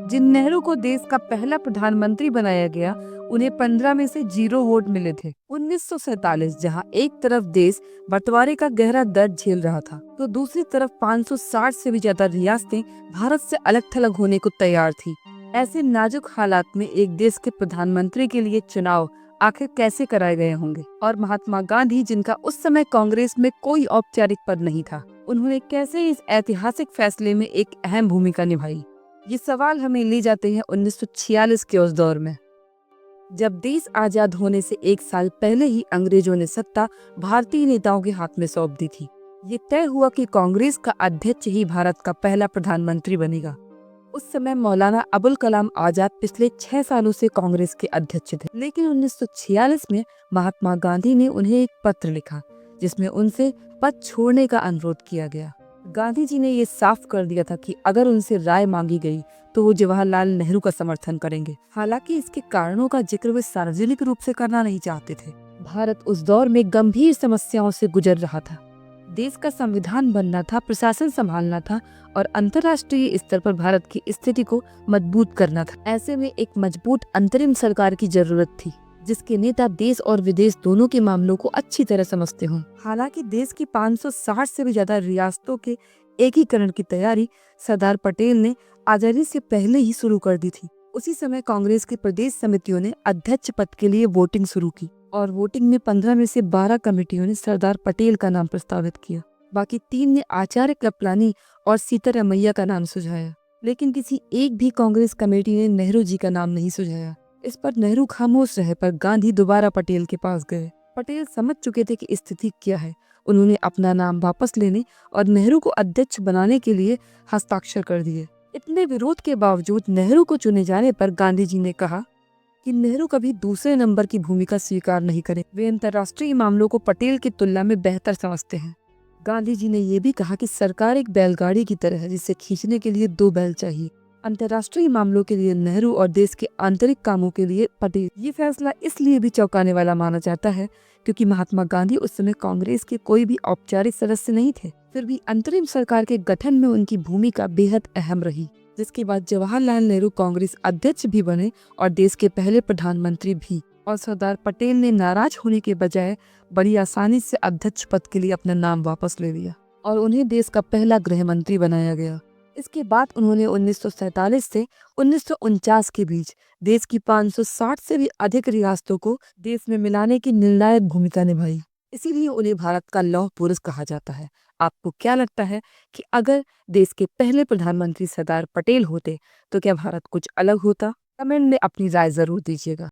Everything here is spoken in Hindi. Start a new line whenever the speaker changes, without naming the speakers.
जिन नेहरू को देश का पहला प्रधानमंत्री बनाया गया, उन्हें 15 में से 0 वोट मिले थे। 1947 जहां एक तरफ देश बंटवारे का गहरा दर्द झेल रहा था, तो दूसरी तरफ 560 से भी ज्यादा रियासतें भारत से अलग थलग होने को तैयार थी। ऐसे नाजुक हालात में एक देश के प्रधानमंत्री के लिए चुनाव आखिर कैसे कराए गए होंगे, और महात्मा गांधी, जिनका उस समय कांग्रेस में कोई औपचारिक पद नहीं था, उन्होंने कैसे इस ऐतिहासिक फैसले में एक अहम भूमिका निभाई। ये सवाल हमें ले जाते हैं 1946 के उस दौर में, जब देश आजाद होने से एक साल पहले ही अंग्रेजों ने सत्ता भारतीय नेताओं के हाथ में सौंप दी थी। ये तय हुआ कि कांग्रेस का अध्यक्ष ही भारत का पहला प्रधानमंत्री बनेगा। उस समय मौलाना अबुल कलाम आजाद पिछले 6 सालों से कांग्रेस के अध्यक्ष थे, लेकिन 1946 में महात्मा गांधी ने उन्हें एक पत्र लिखा, जिसमें उनसे पद छोड़ने का अनुरोध किया गया। गांधी जी ने ये साफ कर दिया था कि अगर उनसे राय मांगी गई तो वो जवाहरलाल नेहरू का समर्थन करेंगे। हालांकि इसके कारणों का जिक्र वे सार्वजनिक रूप से करना नहीं चाहते थे। भारत उस दौर में गंभीर समस्याओं से गुजर रहा था। देश का संविधान बनना था, प्रशासन संभालना था और अंतर्राष्ट्रीय स्तर पर भारत की स्थिति को मजबूत करना था। ऐसे में एक मजबूत अंतरिम सरकार की जरूरत थी, जिसके नेता देश और विदेश दोनों के मामलों को अच्छी तरह समझते हों। हालांकि देश की 560 से भी ज्यादा रियासतों के एकीकरण की तैयारी सरदार पटेल ने आजादी से पहले ही शुरू कर दी थी। उसी समय कांग्रेस की प्रदेश समितियों ने अध्यक्ष पद के लिए वोटिंग शुरू की, और वोटिंग में 15 में से 12 कमेटियों ने सरदार पटेल का नाम प्रस्तावित किया। बाकी 3 ने आचार्य कृपलानी और सीतारामैया का नाम सुझाया, लेकिन किसी एक भी कांग्रेस कमेटी ने नेहरू जी का नाम नहीं सुझाया। इस पर नेहरू खामोश रहे, पर गांधी दोबारा पटेल के पास गए। पटेल समझ चुके थे कि स्थिति क्या है। उन्होंने अपना नाम वापस लेने और नेहरू को अध्यक्ष बनाने के लिए हस्ताक्षर कर दिए। इतने विरोध के बावजूद नेहरू को चुने जाने पर गांधी जी ने कहा कि नेहरू कभी दूसरे नंबर की भूमिका स्वीकार नहीं करें। वे अंतर्राष्ट्रीय मामलों को पटेल की तुलना में बेहतर समझते हैं। गांधी जी ने यह भी कहा कि सरकार एक बैलगाड़ी की तरह है, जिसे खींचने के लिए 2 बैल चाहिए। अंतर्राष्ट्रीय मामलों के लिए नेहरू और देश के आंतरिक कामों के लिए पटेल। ये फैसला इसलिए भी चौंकाने वाला माना जाता है क्योंकि महात्मा गांधी उस समय कांग्रेस के कोई भी औपचारिक सदस्य नहीं थे। फिर भी अंतरिम सरकार के गठन में उनकी भूमिका बेहद अहम रही, जिसके बाद जवाहरलाल नेहरू कांग्रेस अध्यक्ष भी बने और देश के पहले प्रधानमंत्री भी। और सरदार पटेल ने नाराज होने के बजाय बड़ी आसानी से अध्यक्ष पद के लिए अपना नाम वापस ले लिया और उन्हें देश का पहला गृह मंत्री बनाया गया। इसके बाद उन्होंने 1947 से 1949 के बीच देश की 560 से भी अधिक रियासतों को देश में मिलाने की निर्णायक भूमिका निभाई। इसीलिए उन्हें भारत का लौह पुरुष कहा जाता है। आपको क्या लगता है कि अगर देश के पहले प्रधानमंत्री सरदार पटेल होते तो क्या भारत कुछ अलग होता? कमेंट में अपनी राय जरूर दीजिएगा।